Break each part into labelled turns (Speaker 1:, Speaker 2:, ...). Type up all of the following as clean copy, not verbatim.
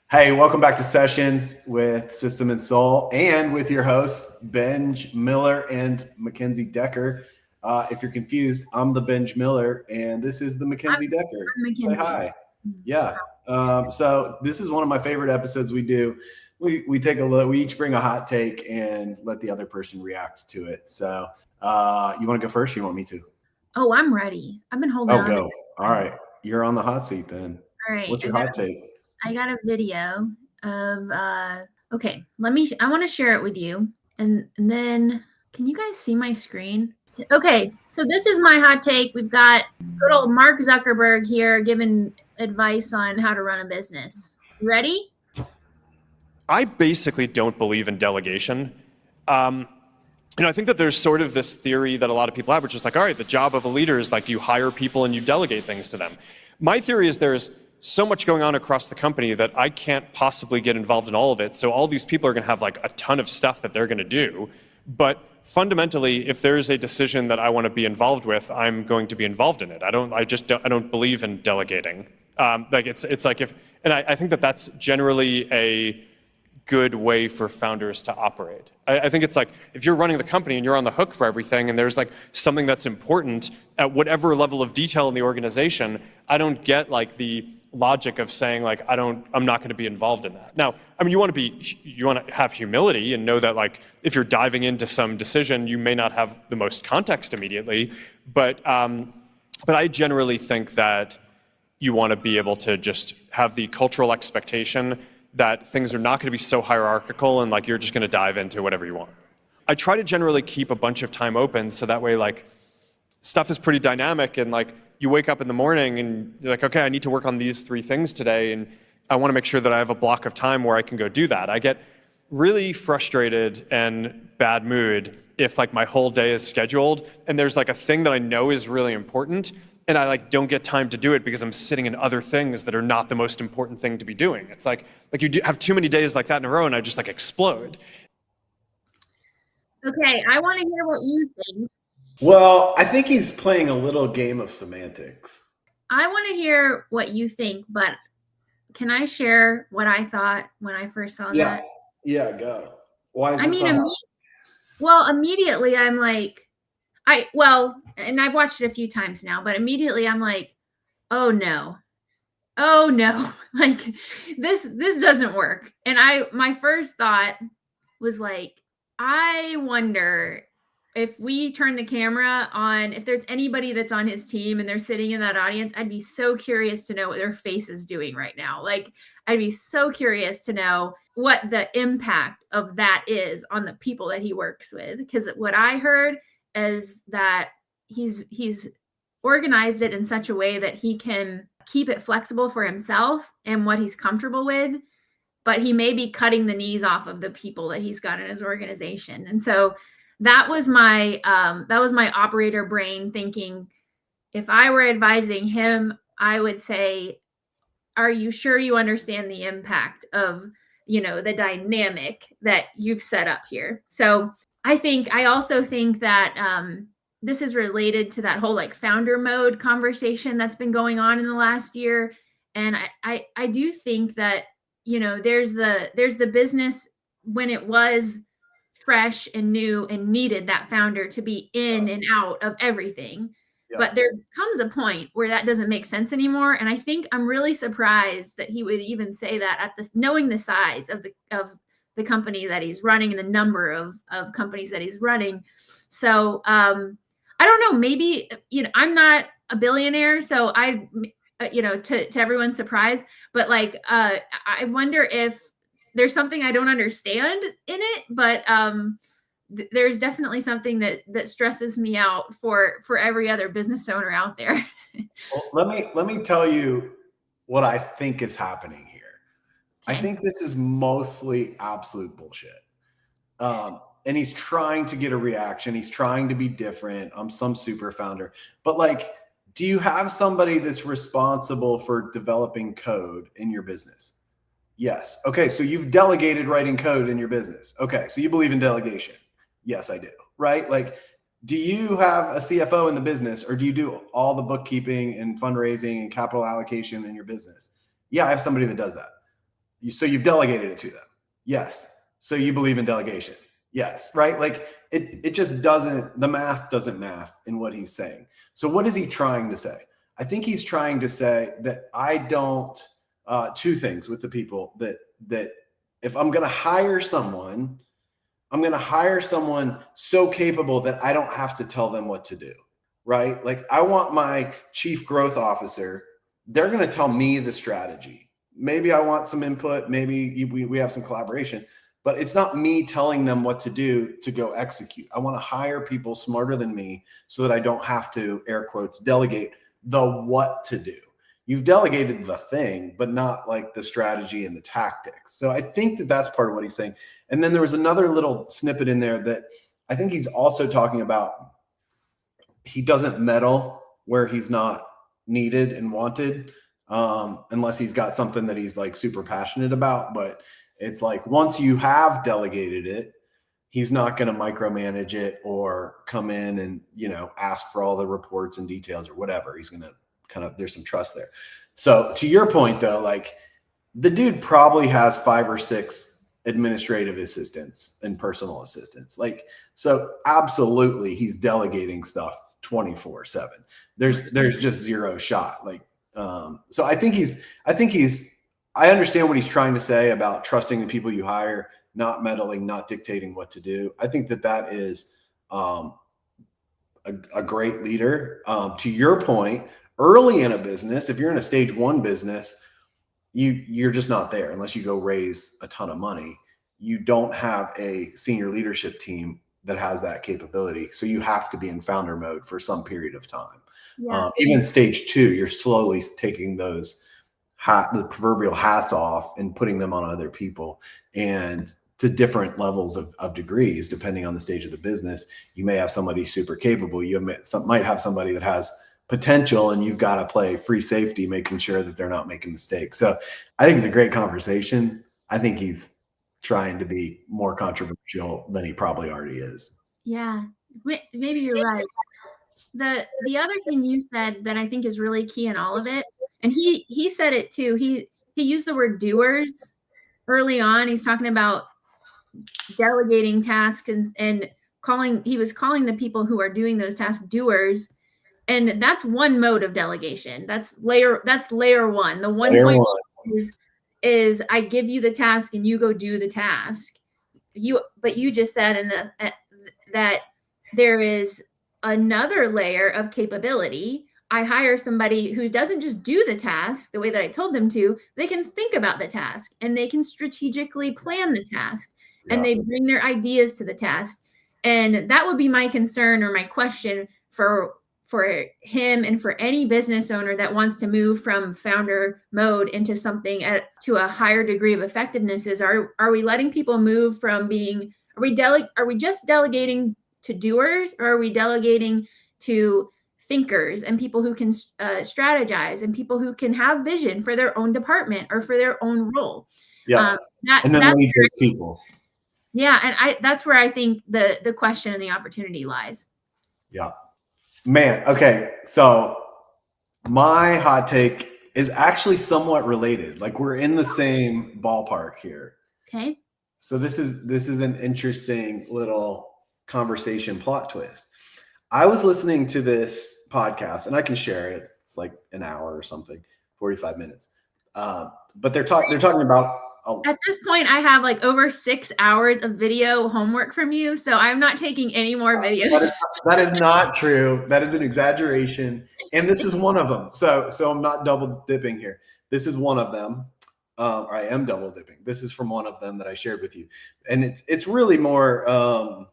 Speaker 1: Hey, welcome back to Sessions with System and Soul and with your hosts, Benj Miller and McKenzie Decker. If you're confused, I'm the Benj Miller and this is the McKenzie Decker.
Speaker 2: I'm
Speaker 1: Say
Speaker 2: McKenzie.
Speaker 1: hi. Yeah. So this is one of my favorite episodes we do. We take a look, we each bring a hot take and let the other person react to it. So you want to go first? Or you want me to?
Speaker 2: Oh, I'm ready. I've been holding
Speaker 1: Oh,
Speaker 2: on.
Speaker 1: go. All right. You're on the hot seat then.
Speaker 2: All right.
Speaker 1: What's your hot take?
Speaker 2: I got a video of okay, I want to share it with you. And then can you guys see my screen? Okay, so this is my hot take. We've got good old Mark Zuckerberg here giving advice on how to run a business. Ready?
Speaker 3: I basically don't believe in delegation. I think that there's sort of this theory that a lot of people have, which is like, all right, the job of a leader is like you hire people and you delegate things to them. My theory is there's so much going on across the company that I can't possibly get involved in all of it. So all these people are going to have like a ton of stuff that they're going to do. But fundamentally, if there's a decision that I want to be involved with, I'm going to be involved in it. I don't believe in delegating. It's like I think that that's generally a good way for founders to operate. I think it's like if you're running the company and you're on the hook for everything and there's like something that's important at whatever level of detail in the organization, I don't get like the logic of saying like I'm not going to be involved in that. Now, I mean, you want to have humility and know that like if you're diving into some decision, you may not have the most context immediately, but I generally think that you want to be able to just have the cultural expectation that things are not going to be so hierarchical and like you're just going to dive into whatever you want. I try to generally keep a bunch of time open so that way like stuff is pretty dynamic and like you wake up in the morning and you're like, okay, I need to work on these 3 things today and I want to make sure that I have a block of time where I can go do that. I get really frustrated and bad mood if like my whole day is scheduled and there's like a thing that I know is really important and I like don't get time to do it because I'm sitting in other things that are not the most important thing to be doing. It's like you have too many days like that in a row and I just like explode.
Speaker 2: Okay, I want to hear what you think.
Speaker 1: Well, I think he's playing a little game of semantics.
Speaker 2: I want to hear what you think, but can I share what I thought when I first saw that?
Speaker 1: Yeah, go. Why is this
Speaker 2: immediately I'm like, and I've watched it a few times now, but immediately I'm like, oh no, like this doesn't work. And my first thought was like, I wonder if we turn the camera on, if there's anybody that's on his team and they're sitting in that audience, I'd be so curious to know what their face is doing right now. Like, I'd be so curious to know what the impact of that is on the people that he works with. Because what I heard is that he's organized it in such a way that he can keep it flexible for himself and what he's comfortable with, but he may be cutting the knees off of the people that he's got in his organization. And so that was my operator brain thinking, if I were advising him, I would say, are you sure you understand the impact of, the dynamic that you've set up here? So I also think that this is related to that whole like founder mode conversation that's been going on in the last year. And I do think that, there's the business when it was fresh and new and needed that founder to be in and out of everything. Yeah. But there comes a point where that doesn't make sense anymore. And I think I'm really surprised that he would even say that at this, knowing the size of the company that he's running and the number of companies that he's running. So I don't know, maybe, I'm not a billionaire, so to everyone's surprise, but like, I wonder if there's something I don't understand in it, but there's definitely something that stresses me out for every other business owner out there.
Speaker 1: Well, let me tell you what I think is happening here. Okay. I think this is mostly absolute bullshit. And he's trying to get a reaction. He's trying to be different. I'm some super founder, but like, do you have somebody that's responsible for developing code in your business? Yes. Okay. So you've delegated writing code in your business. Okay. So you believe in delegation. Yes, I do. Right? Like, do you have a CFO in the business, or do you do all the bookkeeping and fundraising and capital allocation in your business? Yeah, I have somebody that does that. So you've delegated it to them. Yes. So you believe in delegation. Yes. Right. Like it just doesn't, the math doesn't math in what he's saying. So what is he trying to say? I think he's trying to say that I don't, two things with the people that if I'm going to hire someone, I'm going to hire someone so capable that I don't have to tell them what to do. Right. Like I want my chief growth officer. They're going to tell me the strategy. Maybe I want some input. Maybe we have some collaboration, but it's not me telling them what to do to go execute. I want to hire people smarter than me so that I don't have to, air quotes, delegate the what to do. You've delegated the thing, but not like the strategy and the tactics. So I think that that's part of what he's saying. And then there was another little snippet in there that I think he's also talking about. He doesn't meddle where he's not needed and wanted, unless he's got something that he's like super passionate about. But it's like once you have delegated it, he's not going to micromanage it or come in and, ask for all the reports and details or whatever. He's going to kind of, there's some trust there. So to your point though, like the dude probably has 5 or 6 administrative assistants and personal assistants. Like, so absolutely he's delegating stuff 24/7. There's just zero shot. Like, so I understand what he's trying to say about trusting the people you hire, not meddling, not dictating what to do. I think that is a great leader. To your point, early in a business, if you're in a stage 1 business, you're just not there unless you go raise a ton of money. You don't have a senior leadership team that has that capability. So you have to be in founder mode for some period of time. Yeah. Even stage 2, you're slowly taking the proverbial hats off and putting them on other people, and to different levels of degrees, depending on the stage of the business. You may have somebody super capable. You might have somebody that has potential, and you've got to play free safety, making sure that they're not making mistakes. So I think it's a great conversation. I think he's trying to be more controversial than he probably already is.
Speaker 2: Yeah, maybe you're right. The other thing you said that I think is really key in all of it, and he said it too. He used the word doers early on. He's talking about delegating tasks and he was calling the people who are doing those tasks doers. And that's one mode of delegation. That's layer 1. The 1.1 is I give you the task and you go do the task. But you just said that there is another layer of capability. I hire somebody who doesn't just do the task the way that I told them to. They can think about the task and they can strategically plan the task, and they bring their ideas to the task. And that would be my concern or my question for him and for any business owner that wants to move from founder mode into something to a higher degree of effectiveness is, are we letting people move from being, are we just delegating to doers, or are we delegating to thinkers and people who can strategize and people who can have vision for their own department or for their own role?
Speaker 1: Yeah. And then lead those people.
Speaker 2: Yeah. And that's where I think the question and the opportunity lies.
Speaker 1: Yeah. Man, okay. So my hot take is actually somewhat related. Like we're in the same ballpark here.
Speaker 2: Okay.
Speaker 1: So this is an interesting little conversation plot twist. I was listening to this podcast, and I can share it. It's like an hour or something, 45 minutes. But they're talking about.
Speaker 2: At this point, I have like over 6 hours of video homework from you, so I'm not taking any more videos.
Speaker 1: That is not true. That is an exaggeration, and this is one of them. So I'm not double dipping here. This is one of them. Or I am double dipping. This is from one of them that I shared with you, and it's really more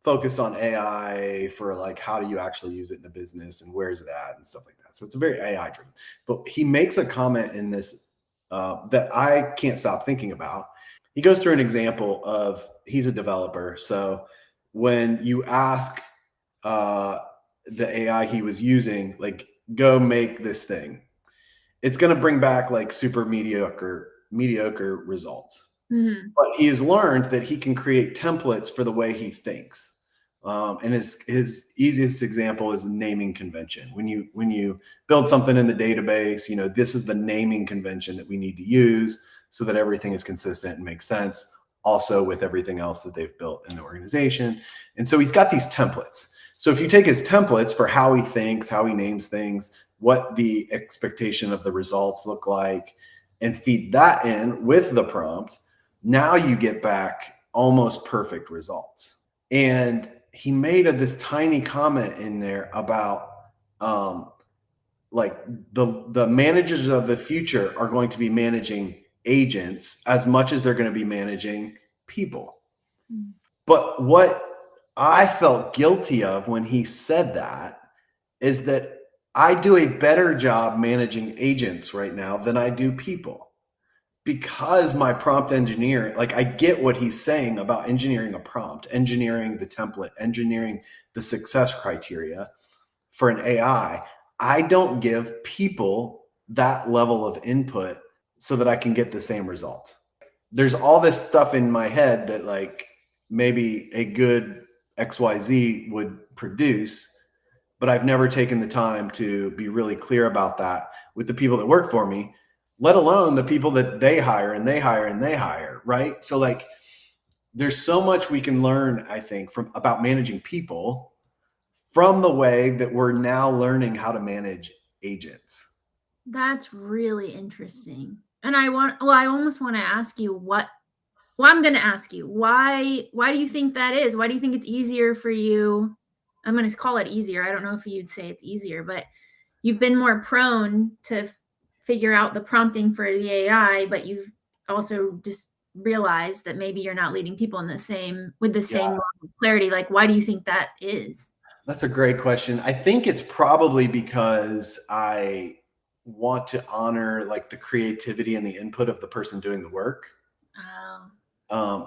Speaker 1: focused on AI for like how do you actually use it in a business and where is it at and stuff like that. So it's a very AI driven. But he makes a comment in this that I can't stop thinking about. He goes through an example of, he's a developer. So when you ask the AI he was using, like, go make this thing, it's going to bring back like super mediocre results. Mm-hmm. But he has learned that he can create templates for the way he thinks. And his easiest example is naming convention. When you build something in the database, this is the naming convention that we need to use so that everything is consistent and makes sense also with everything else that they've built in the organization. And so he's got these templates. So if you take his templates for how he thinks, how he names things, what the expectation of the results look like, and feed that in with the prompt, now you get back almost perfect results. And he made this tiny comment in there about like the managers of the future are going to be managing agents as much as they're going to be managing people. But what I felt guilty of when he said that is that I do a better job managing agents right now than I do people, because my prompt engineering, like I get what he's saying about engineering a prompt, engineering the template, engineering the success criteria for an AI. I don't give people that level of input so that I can get the same results. There's all this stuff in my head that like maybe a good XYZ would produce, but I've never taken the time to be really clear about that with the people that work for me, let alone the people that they hire and they hire and they hire, right? So like there's so much we can learn, I think, from about managing people from the way that we're now learning how to manage agents.
Speaker 2: That's really interesting. And I almost want to ask you I'm going to ask you, why do you think that is? Why do you think it's easier for you? I'm going to call it easier. I don't know if you'd say it's easier, but you've been more prone to figure out the prompting for the AI, but you've also just realized that maybe you're not leading people with the same level of clarity. Like, why do you think that is?
Speaker 1: That's a great question. I think it's probably because I want to honor like the creativity and the input of the person doing the work.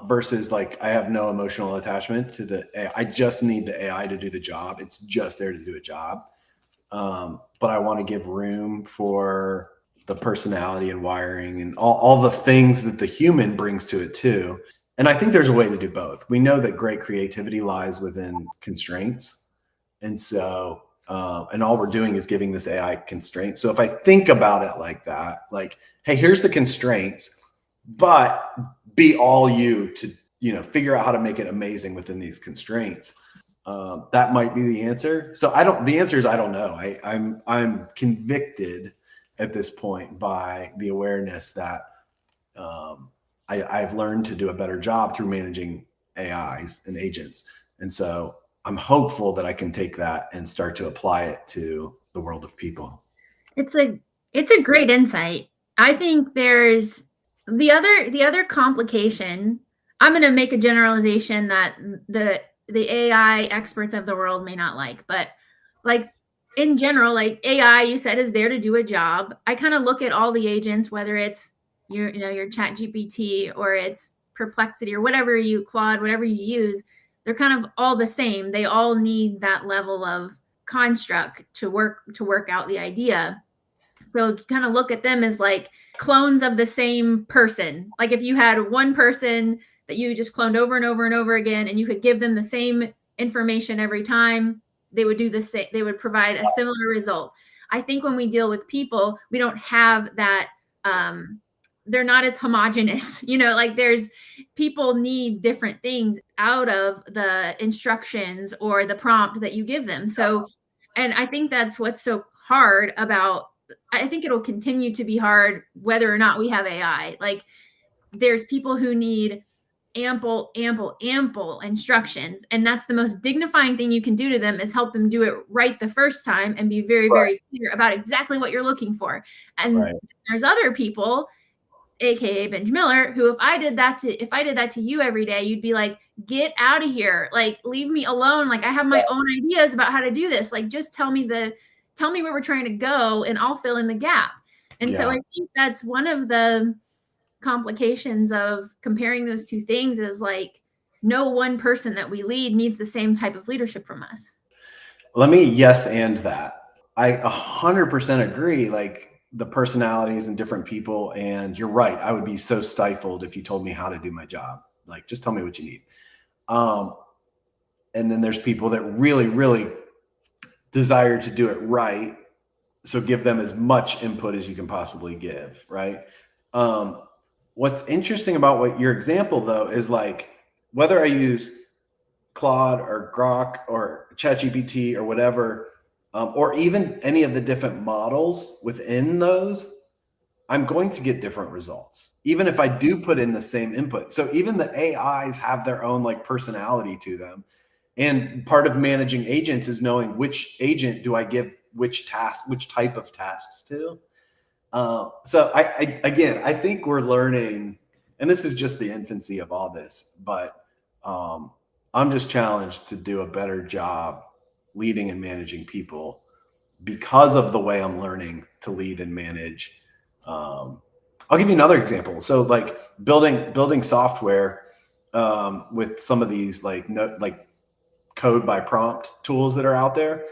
Speaker 1: Versus like I have no emotional attachment to the AI. I just need the AI to do the job. It's just there to do a job. But I want to give room for the personality and wiring and all the things that the human brings to it too. And I think there's a way to do both. We know that great creativity lies within constraints. And so, and all we're doing is giving this AI constraints. So if I think about it like that, like, hey, here's the constraints, but be all you to, figure out how to make it amazing within these constraints. That might be the answer. So the answer is, I don't know. I'm convicted at this point by the awareness that I've learned to do a better job through managing AIs and agents. And so I'm hopeful that I can take that and start to apply it to the world of people.
Speaker 2: It's a great insight. I think there's the other complication. I'm going to make a generalization that the AI experts of the world may not like, but like in general, like AI, you said, is there to do a job. I kind of look at all the agents, whether it's your Chat GPT or it's Perplexity or whatever Claude, whatever you use, they're kind of all the same. They all need that level of construct to work out the idea. So you kind of look at them as like clones of the same person. Like if you had one person that you just cloned over and over and over again, and you could give them the same information every time, they would do the same. They would provide a similar result. I think when we deal with people, we don't have that. They're not as homogenous, like people need different things out of the instructions or the prompt that you give them. So, and I think that's what's so hard about, I think it'll continue to be hard whether or not we have AI. Like there's people who need ample instructions, and that's the most dignifying thing you can do to them, is help them do it right the first time and be very, very clear about exactly what you're looking for. And there's other people, AKA Benj Miller, who if I did that to you every day, you'd be like, get out of here. Like, leave me alone. Like I have my own ideas about how to do this. Like, just tell me where we're trying to go and I'll fill in the gap. And so I think that's one of the complications of comparing those two things, is like no one person that we lead needs the same type of leadership from us.
Speaker 1: Let me yes and that. I 100% agree. Like the personalities and different people, and you're right. I would be so stifled if you told me how to do my job. Like just tell me what you need. And then there's people that really, really desire to do it right. So give them as much input as you can possibly give, right? What's interesting about what your example though is like, whether I use Claude or Grok or ChatGPT or whatever, or even any of the different models within those, I'm going to get different results, even if I do put in the same input. So even the AIs have their own like personality to them. And part of managing agents is knowing which agent do I give which task, which type of tasks to. So I think we're learning, and this is just the infancy of all this, but I'm just challenged to do a better job leading and managing people because of the way I'm learning to lead and manage. I'll give you another example. So like building software with some of these like code by prompt tools that are out there.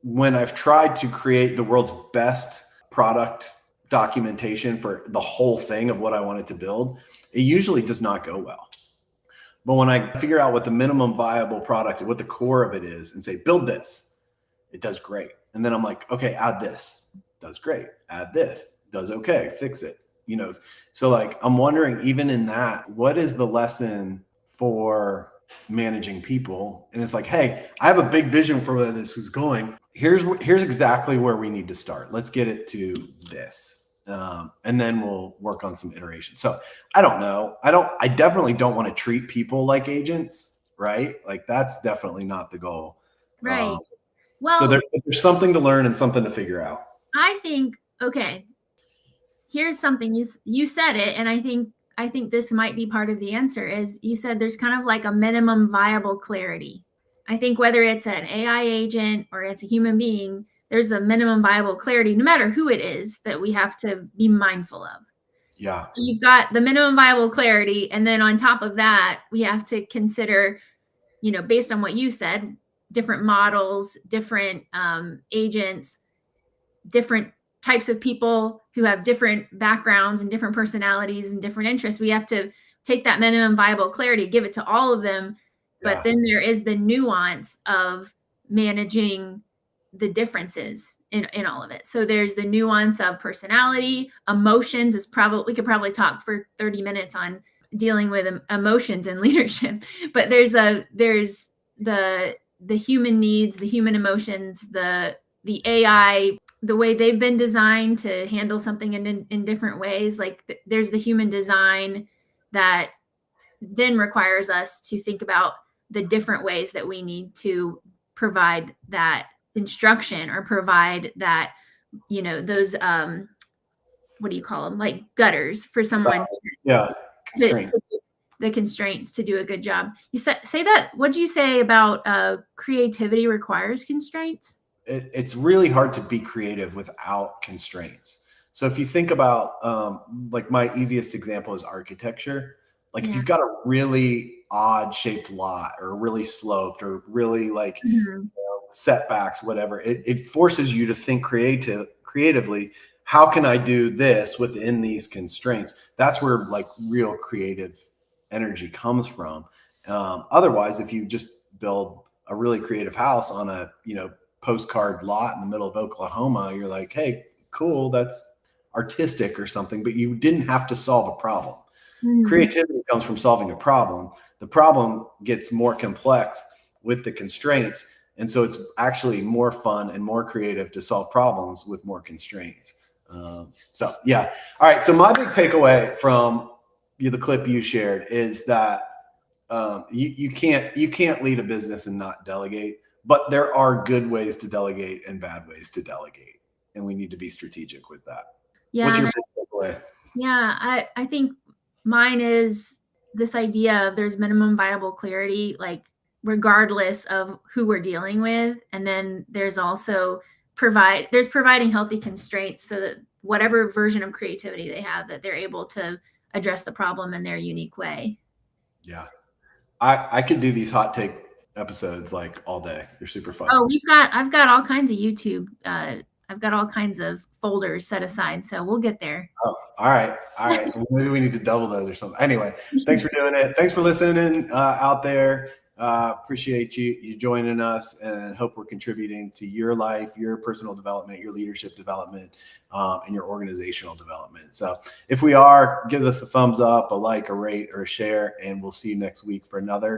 Speaker 1: When I've tried to create the world's best product documentation for the whole thing of what I wanted to build, it usually does not go well. But when I figure out what the minimum viable product, what the core of it is, and say, build this, it does great. And then I'm like, okay, add this, does great. Add this, does okay, fix it. So like, I'm wondering, even in that, what is the lesson for managing people? And it's like, hey, I have a big vision for where this is going. Here's exactly where we need to start. Let's get it to this. And then we'll work on some iteration. So I don't know. I definitely don't want to treat people like agents, right? Like that's definitely not the goal.
Speaker 2: Right.
Speaker 1: So there's something to learn and something to figure out.
Speaker 2: I think, okay, here's something you said it. And I think this might be part of the answer is you said there's kind of like a minimum viable clarity. I think whether it's an AI agent or it's a human being, there's a minimum viable clarity, no matter who it is, that we have to be mindful of.
Speaker 1: Yeah.
Speaker 2: So you've got the minimum viable clarity. And then on top of that, we have to consider, based on what you said, different models, different agents, different types of people who have different backgrounds and different personalities and different interests. We have to take that minimum viable clarity, give it to all of them. But then there is the nuance of managing the differences in all of it. So there's the nuance of personality, emotions is we could probably talk for 30 minutes on dealing with emotions and leadership, but there's the human needs, the human emotions, the AI, the way they've been designed to handle something in different ways. Like there's the human design that then requires us to think about the different ways that we need to provide that instruction or provide that, those, what do you call them? Like gutters for someone.
Speaker 1: Constraints.
Speaker 2: The constraints to do a good job. You say that, what do you say about creativity requires constraints?
Speaker 1: It's really hard to be creative without constraints. So if you think about like my easiest example is architecture. Like if you've got a really odd shaped lot or really sloped or really like setbacks, whatever, it forces you to think creatively. How can I do this within these constraints? That's where like real creative energy comes from. Otherwise, if you just build a really creative house on a postcard lot in the middle of Oklahoma, you're like, hey, cool, that's artistic or something, but you didn't have to solve a problem. Creativity comes from solving a problem. The problem gets more complex with the constraints. And so it's actually more fun and more creative to solve problems with more constraints. So yeah. All right. So my big takeaway from the clip you shared is that you can't lead a business and not delegate, but there are good ways to delegate and bad ways to delegate. And we need to be strategic with that.
Speaker 2: Yeah.
Speaker 1: What's your big takeaway?
Speaker 2: Yeah. I think mine is this idea of there's minimum viable clarity, like regardless of who we're dealing with. And then there's also providing healthy constraints so that whatever version of creativity they have, that they're able to address the problem in their unique way.
Speaker 1: Yeah. I could do these hot take episodes like all day. They're super fun.
Speaker 2: Oh, I've got all kinds of YouTube. I've got all kinds of folders set aside, so we'll get there.
Speaker 1: Oh, all right. Maybe we need to double those or something. Anyway, thanks for doing it. Thanks for listening out there. Appreciate you joining us, and hope we're contributing to your life, your personal development, your leadership development, and your organizational development. So if we are, give us a thumbs up, a like, a rate, or a share, and we'll see you next week for another